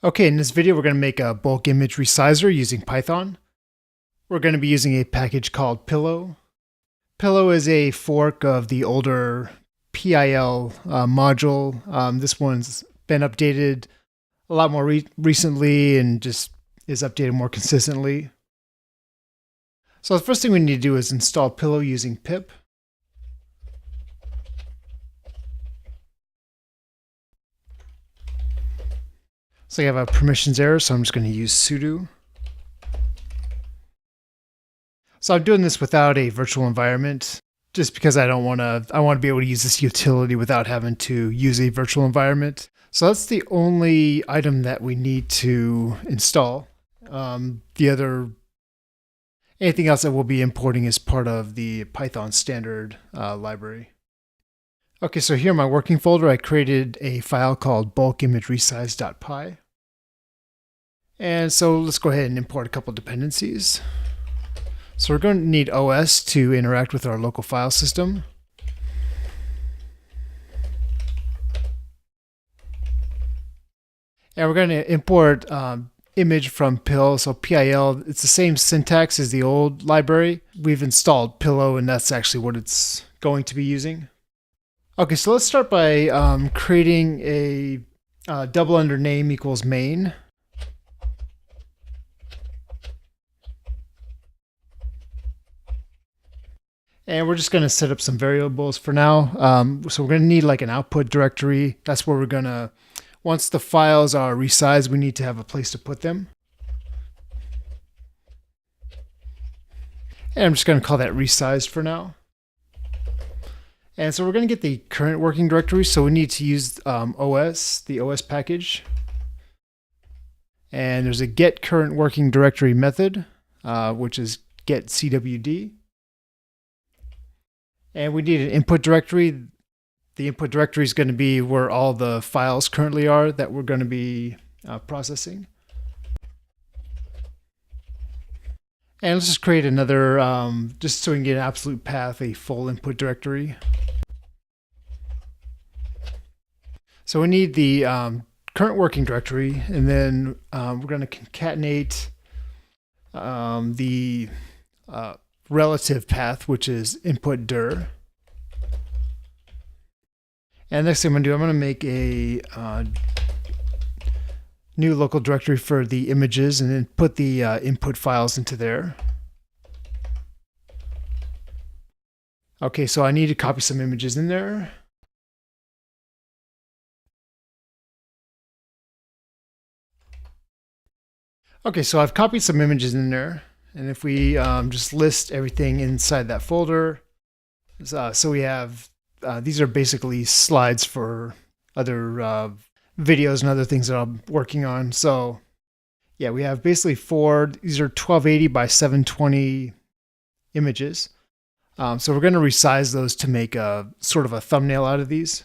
Okay, in this video, we're going to make a bulk image resizer using Python. We're going to be using a package called Pillow. Pillow is a fork of the older PIL module. This one's been updated a lot more recently and just is updated more consistently. So the first thing we need to do is install Pillow using pip. So I have a permissions error, so I'm just going to use sudo. So I'm doing this without a virtual environment, just because I want to be able to use this utility without having to use a virtual environment. So that's the only item that we need to install. Anything else that we'll be importing is part of the Python standard library. Okay, so here in my working folder, I created a file called bulkimageresize.py. And so let's go ahead and import a couple dependencies. So we're going to need OS to interact with our local file system. And we're going to import image from PIL. So PIL, it's the same syntax as the old library. We've installed Pillow, and that's actually what it's going to be using. Okay, so let's start by creating a double under name equals main. And we're just going to set up some variables for now. So we're going to need like an output directory. That's where we're going to, once the files are resized, we need to have a place to put them. And I'm just going to call that resized for now. And so we're going to get the current working directory. So we need to use OS, the OS package. And there's a get current working directory method, which is get cwd. And we need an input directory. The input directory is going to be where all the files currently are that we're going to be processing. And let's just create another, just so we can get an absolute path, a full input directory. So we need the current working directory, and then we're going to concatenate the relative path, which is input dir. And next thing I'm going to do, I'm going to make a new local directory for the images and then put the input files into there. Okay, so I need to copy some images in there. Okay, so I've copied some images in there. And if we just list everything inside that folder, so we have, these are basically slides for other videos and other things that I'm working on. So yeah, we have basically these are 1280 by 720 images. So we're going to resize those to make a sort of a thumbnail out of these.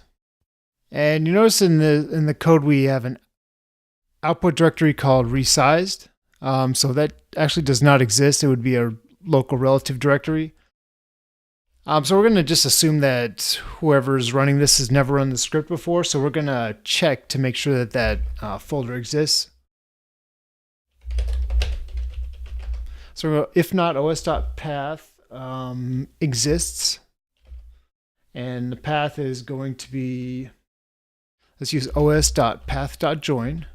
And you notice in the code we have an output directory called resized. So that actually does not exist. It would be a local relative directory. So we're going to just assume that whoever's running this has never run the script before. So we're going to check to make sure that that folder exists. So if not, os.path exists. And the path is going to be, let's use os.path.join.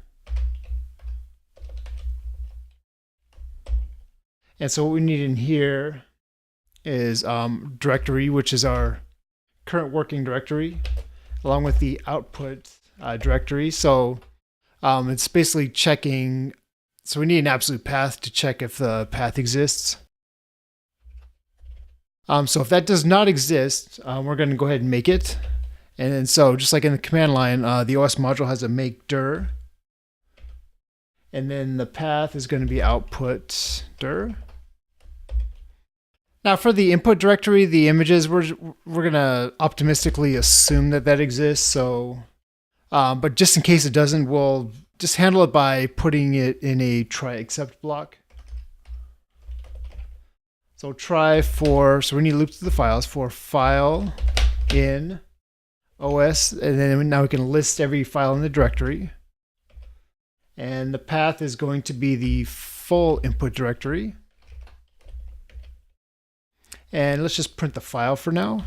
And so what we need in here is directory, which is our current working directory, along with the output directory. So it's basically checking. So we need an absolute path to check if the path exists. So if that does not exist, we're going to go ahead and make it. And then so just like in the command line, the OS module has a make dir. And then the path is going to be output dir. Now for the input directory, the images, we're going to optimistically assume that that exists. So, but just in case it doesn't, we'll just handle it by putting it in a try except block. So so we need to loop through the files for file in OS, and then now we can list every file in the directory. And the path is going to be the full input directory. And let's just print the file for now.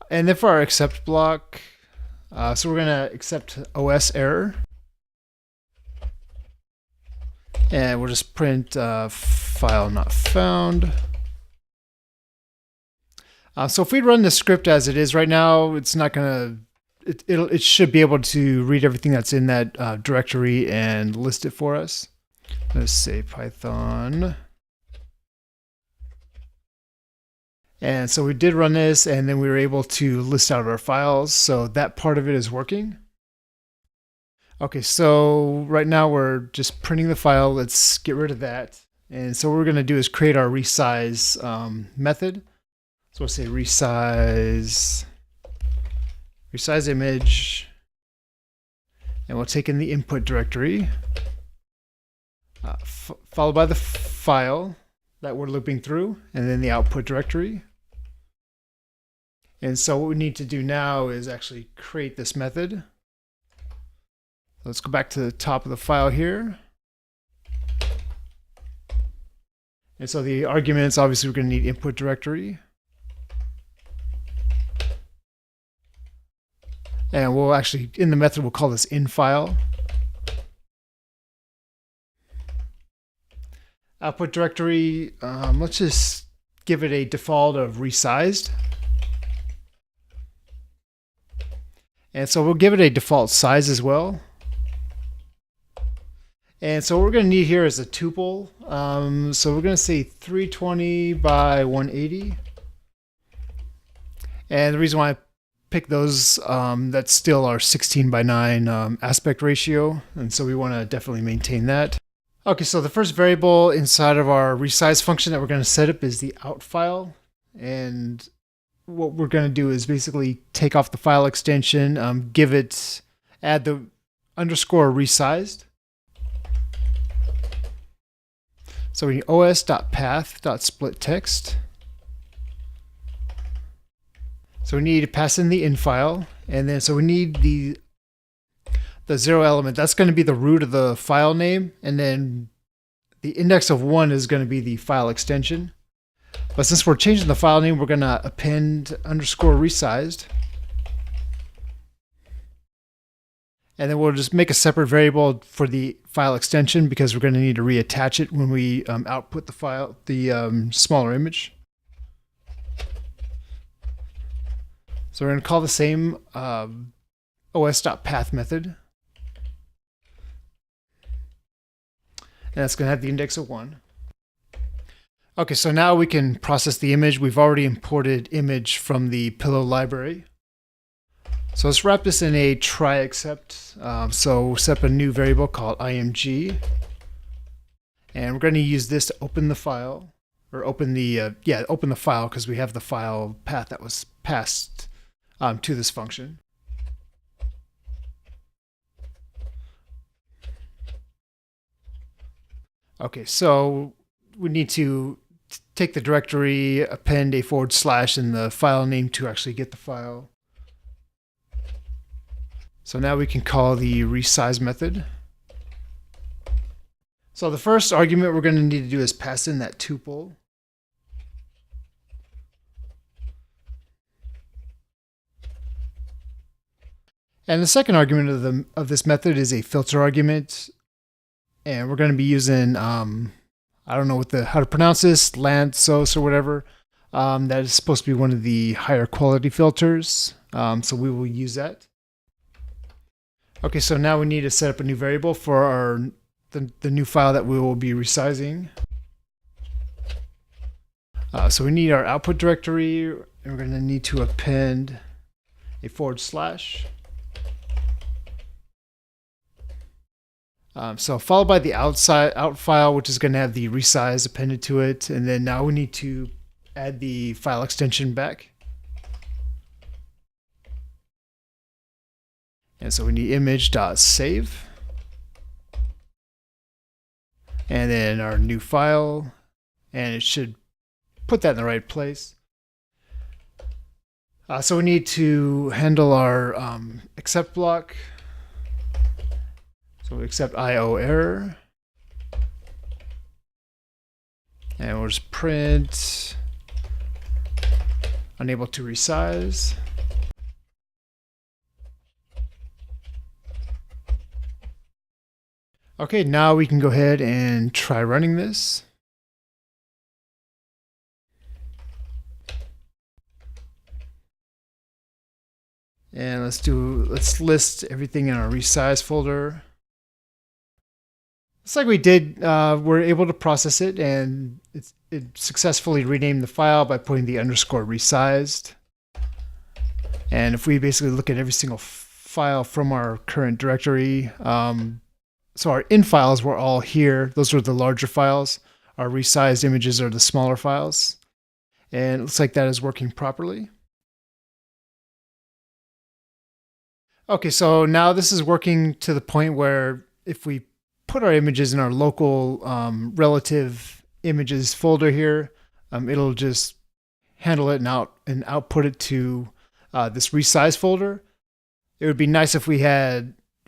And then for our accept block, so we're going to accept OS error. And we'll just print file not found. So if we run the script as it is right now, it's not going to, it should be able to read everything that's in that directory and list it for us. Let's say Python. And so we did run this, and then we were able to list out our files. So that part of it is working. Okay, so right now we're just printing the file. Let's get rid of that. And so what we're going to do is create our resize method. So we'll say resize image, and we'll take in the input directory, followed by the file that we're looping through, and then the output directory. And so what we need to do now is actually create this method. Let's go back to the top of the file here. And so the arguments, obviously we're going to need input directory. And we'll actually, in the method, we'll call this infile. Output directory, let's just give it a default of resized. And so we'll give it a default size as well. And so what we're going to need here is a tuple. So we're going to say 320 by 180. And the reason why I picked those, that's still our 16 by 9 aspect ratio. And so we want to definitely maintain that. Okay, so the first variable inside of our resize function that we're going to set up is the out file. And what we're going to do is basically take off the file extension, add the underscore resized. So we need os.path.split text. So we need to pass in the infile, and then so we need the 0 element. That's going to be the root of the file name, and then the index of 1 is going to be the file extension. But since we're changing the file name, we're going to append underscore resized. And then we'll just make a separate variable for the file extension because we're going to need to reattach it when we output the file, the smaller image. So we're going to call the same os.path method. And that's going to have the index of 1. Okay, so now we can process the image. We've already imported image from the pillow library. So let's wrap this in a try except. So we'll set up a new variable called img. And we're going to use this to open the file, or open the file because we have the file path that was passed to this function. Okay, so we need to take the directory, append a / in the file name to actually get the file. So now we can call the resize method. So the first argument we're going to need to do is pass in that tuple. And the second argument of this method is a filter argument. And we're going to be using, I don't know how to pronounce this, Lantzos or whatever. That is supposed to be one of the higher quality filters. So we will use that. Okay, so now we need to set up a new variable for the new file that we will be resizing. So we need our output directory, and we're going to need to append a /. So followed by the out file, which is going to have the resize appended to it, and then now we need to add the file extension back. And so we need image.save. And then our new file, and it should put that in the right place. So we need to handle our accept block. So we accept IO error. And we'll just print unable to resize. Okay, now we can go ahead and try running this. And let's list everything in our resize folder. It's like we did, we're able to process it, and it successfully renamed the file by putting the underscore resized. And if we basically look at every single file from our current directory, so our in files were all here. Those were the larger files. Our resized images are the smaller files. And it looks like that is working properly. Okay, so now this is working to the point where if we put our images in our local relative images folder here, it'll just handle it and output it to this resize folder. It would be nice if we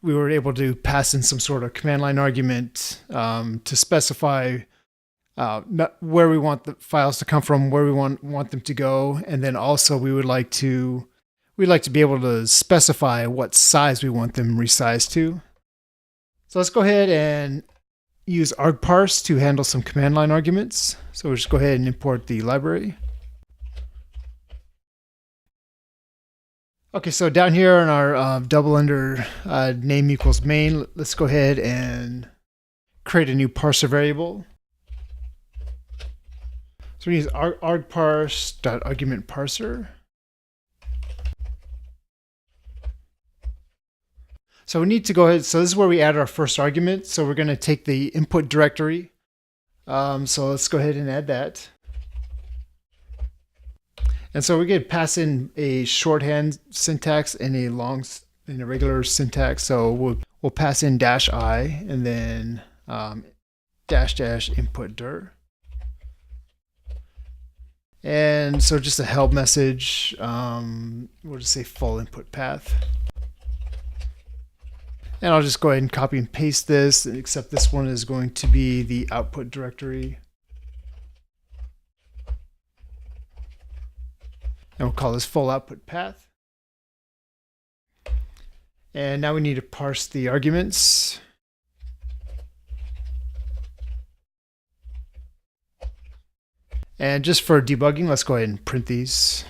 were able to pass in some sort of command line argument to specify where we want the files to come from, where we want them to go, and then also we'd like to be able to specify what size we want them resized to. So let's go ahead and use argparse to handle some command line arguments. So we'll just go ahead and import the library. Okay, so down here in our double under name equals main, let's go ahead and create a new parser variable. So we use argparse.argument parser. So we need to go ahead, so this is where we add our first argument. So we're going to take the input directory. So let's go ahead and add that. And so we're going to pass in a shorthand syntax and a regular syntax. So we'll pass in -i and then -- input dir. And so just a help message, we'll just say full input path. And I'll just go ahead and copy and paste this, except this one is going to be the output directory. And we'll call this full output path. And now we need to parse the arguments. And just for debugging, let's go ahead and print these.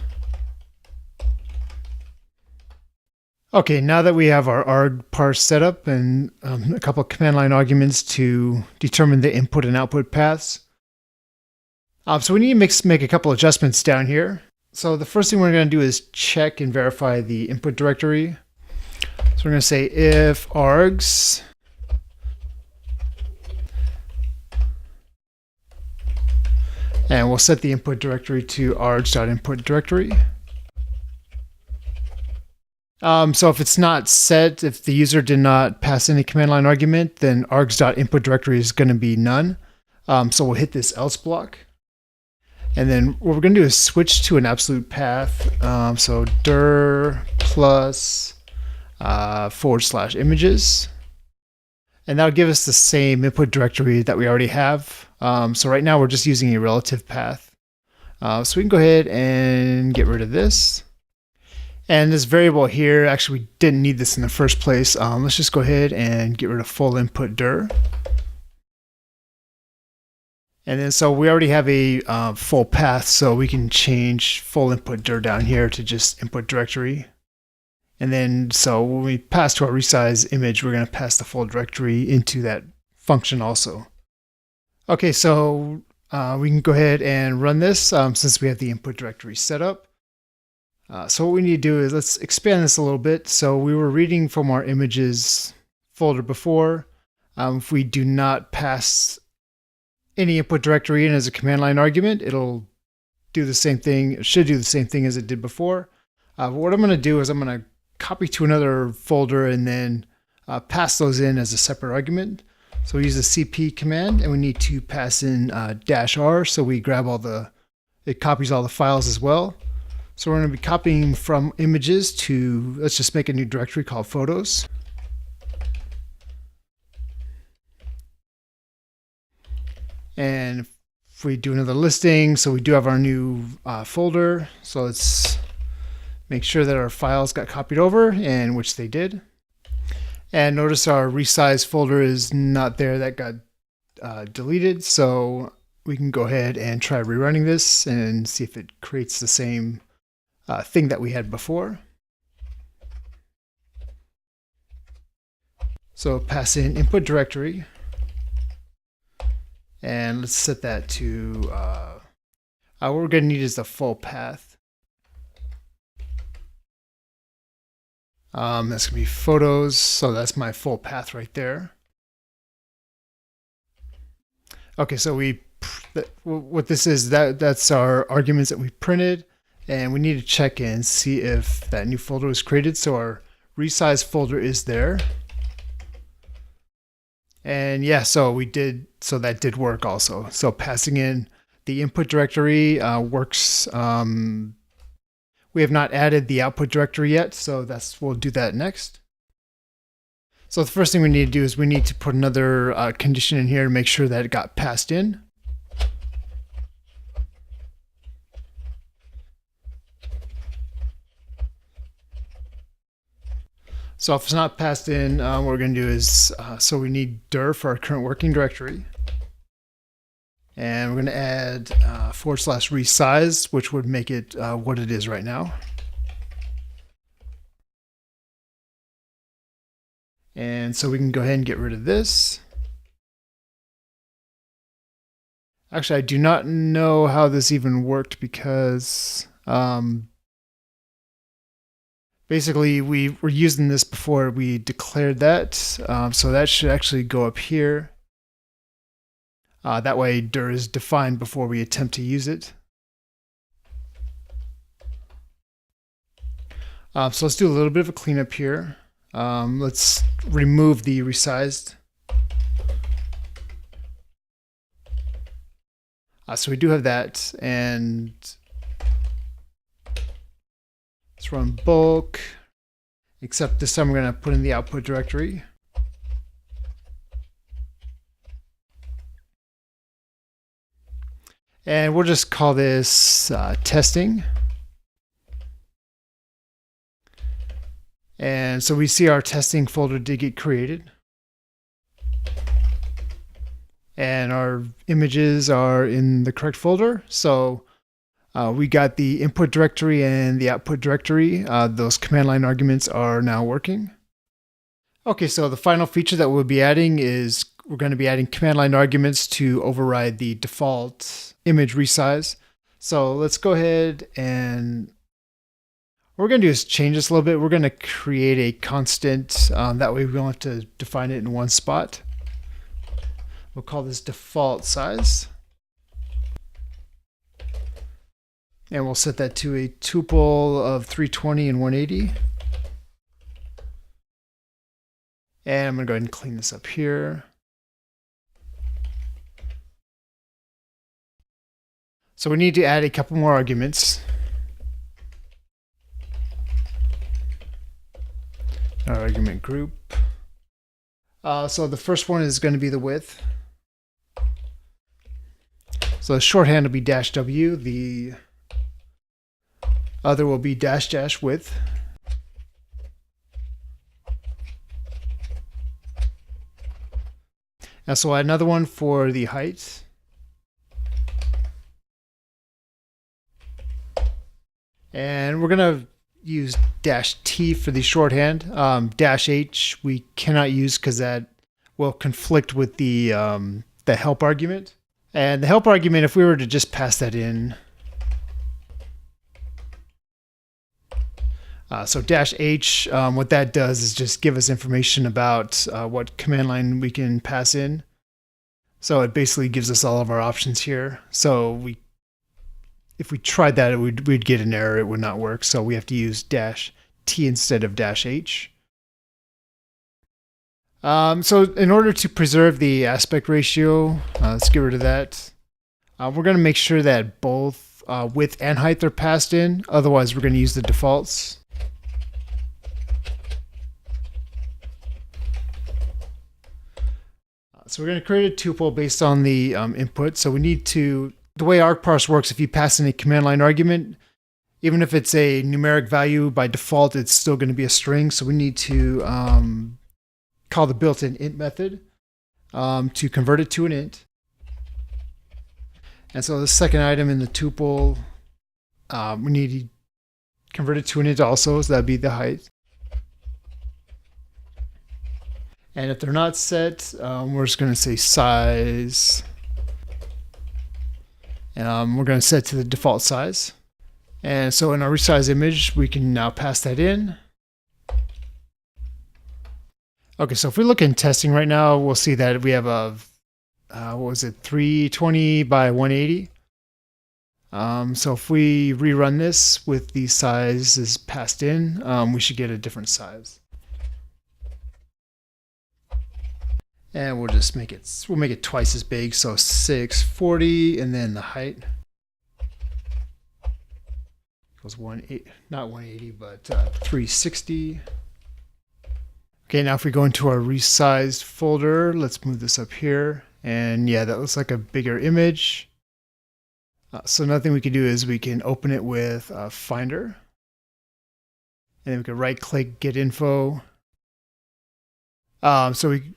Okay, now that we have our argparse set up and a couple of command line arguments to determine the input and output paths. So we need to make a couple adjustments down here. So the first thing we're going to do is check and verify the input directory. So we're going to say if args and we'll set the input directory to args.input directory. So if it's not set, if the user did not pass any command line argument, then args.input directory is going to be none. So we'll hit this else block. And then what we're going to do is switch to an absolute path. So dir plus / images. And that'll give us the same input directory that we already have. So right now we're just using a relative path. So we can go ahead and get rid of this. And this variable here, actually we didn't need this in the first place. Let's just go ahead and get rid of full input dir. And then so we already have a full path, so we can change full input dir down here to just input directory. And then so when we pass to our resize image, we're going to pass the full directory into that function also. Okay, so we can go ahead and run this since we have the input directory set up. So what we need to do is let's expand this a little bit. So we were reading from our images folder before. If we do not pass any input directory in as a command line argument, it'll do the same thing. It should do the same thing as it did before. But what I'm going to do is I'm going to copy to another folder and then pass those in as a separate argument. So we use the cp command and we need to pass in -r. So we grab it copies all the files as well. So we're going to be copying from images to, let's just make a new directory called photos. And if we do another listing, so we do have our new folder. So let's make sure that our files got copied over, and which they did. And notice our resize folder is not there, that got deleted. So we can go ahead and try rerunning this and see if it creates the same thing that we had before. So pass in input directory, and let's set that to what we're going to need is the full path. That's going to be photos, so that's my full path right there. Okay, so what this is, that's our arguments that we printed, and we need to check and see if that new folder was created. So our resize folder is there. And yeah, so that did work also. So passing in the input directory works. We have not added the output directory yet, so we'll do that next. So the first thing we need to do is we need to put another condition in here to make sure that it got passed in. So if it's not passed in, what we're going to do is, so we need dir for our current working directory. And we're going to add /resize, which would make it what it is right now. And so we can go ahead and get rid of this. Actually, I do not know how this even worked because basically we were using this before we declared that. So that should actually go up here. That way dir is defined before we attempt to use it. So let's do a little bit of a cleanup here. Let's remove the resized. So we do have that, and let's run bulk, except this time we're going to put in the output directory. And we'll just call this testing. And so we see our testing folder did get created. And our images are in the correct folder. So we got the input directory and the output directory. Those command line arguments are now working. Okay, so the final feature that we'll be adding is we're going to be adding command line arguments to override the default image resize. So let's go ahead, and what we're going to do is change this a little bit. We're going to create a constant. That way we don't have to define it in one spot. We'll call this default size. And we'll set that to a tuple of 320 and 180. And I'm going to go ahead and clean this up here. So we need to add a couple more arguments. Our argument group. So the first one is going to be the width. So the shorthand will be -w. The other will be -- width. Now, so add another one for the height. And we're going to use -t for the shorthand. -h we cannot use because that will conflict with the help argument. And the help argument, if we were to just pass that in, so -h, what that does is just give us information about what command line we can pass in. So it basically gives us all of our options here. So if we tried that, we'd get an error. It would not work. So we have to use -t instead of -h. So in order to preserve the aspect ratio, let's get rid of that. We're going to make sure that both width and height are passed in. Otherwise, we're going to use the defaults. So we're going to create a tuple based on the input. So we need to, the way argparse works, if you pass in a command line argument, even if it's a numeric value, by default, it's still going to be a string. So we need to call the built-in int method to convert it to an int. And so the second item in the tuple, we need to convert it to an int also, so that'd be the height. And if they're not set, we're just going to say size. And we're going to set to the default size. And so in our resize image, we can now pass that in. Okay, so if we look in testing right now, we'll see that we have a, what was it, 320 by 180. So if we rerun this with the sizes passed in, we should get a different size. And we'll just make it twice as big, so 640, and then the height goes 180, not 180, but 360. Okay, now if we go into our resized folder, let's move this up here, and yeah, that looks like a bigger image. So another thing we can do is we can open it with Finder, and then we can right-click Get Info. So we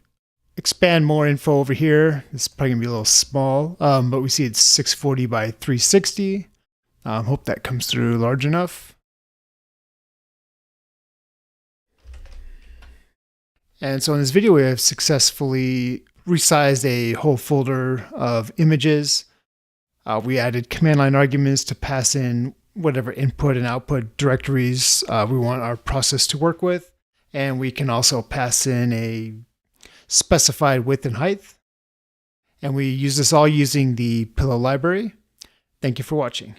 expand more info over here. This is probably gonna be a little small, but we see it's 640 by 360. Hope that comes through large enough. And so in this video, we have successfully resized a whole folder of images. We added command line arguments to pass in whatever input and output directories we want our process to work with. And we can also pass in a specified width and height. And we use this all using the Pillow library. Thank you for watching.